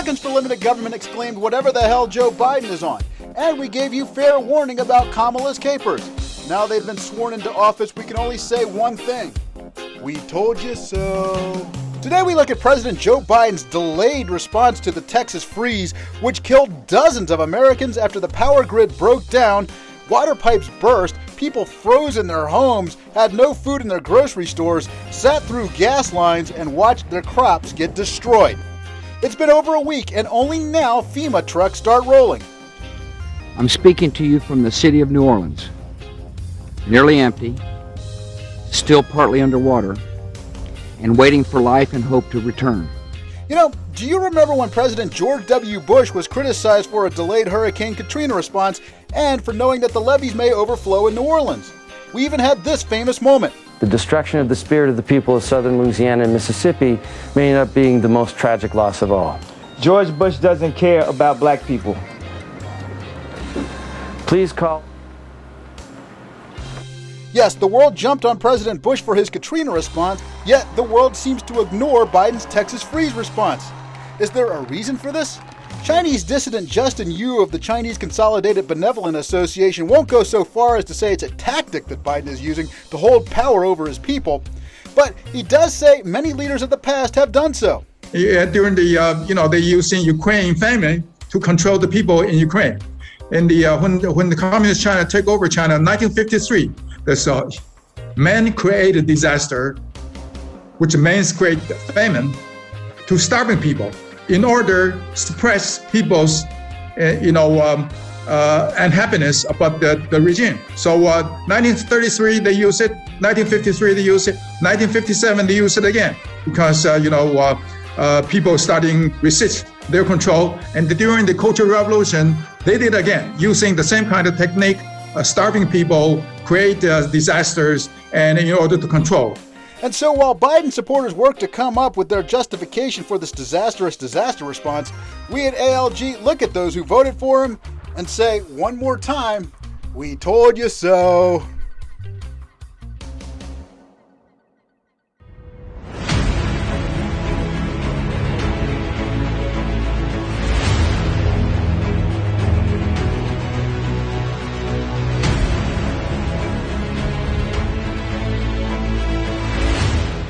Americans for Limited Government exclaimed whatever the hell Joe Biden is on. And we gave you fair warning about Kamala's capers. Now they've been sworn into office, we can only say one thing. We told you so. Today we look at President Joe Biden's delayed response to the Texas freeze, which killed dozens of Americans after the power grid broke down, water pipes burst, people froze in their homes, had no food in their grocery stores, sat through gas lines, and watched their crops get destroyed. It's been over a week, and only now FEMA trucks start rolling. I'm speaking to you from the city of New Orleans. Nearly empty, still partly underwater, and waiting for life and hope to return. You know, do you remember when President George W. Bush was criticized for a delayed Hurricane Katrina response and for knowing that the levees may overflow in New Orleans? We even had this famous moment. The destruction of the spirit of the people of southern Louisiana and Mississippi may end up being the most tragic loss of all. George Bush doesn't care about black people. Please call. Yes, the world jumped on President Bush for his Katrina response, yet the world seems to ignore Biden's Texas freeze response. Is there a reason for this? Chinese dissident Justin Yu of the Chinese Consolidated Benevolent Association won't go so far as to say it's a tactic that Biden is using to hold power over his people, but he does say many leaders of the past have done so. Yeah, during the, they using Ukraine famine to control the people in Ukraine. And when the communist China took over China in 1953, this man-created disaster, which means create famine, to starving people in order to suppress people's, unhappiness about the regime. So 1933 they use it, 1953 they use it, 1957 they use it again because people starting resist their control. And during the Cultural Revolution, they did again using the same kind of technique, starving people, create disasters, and in order to control. And so while Biden supporters work to come up with their justification for this disastrous disaster response, we at ALG look at those who voted for him and say one more time, we told you so.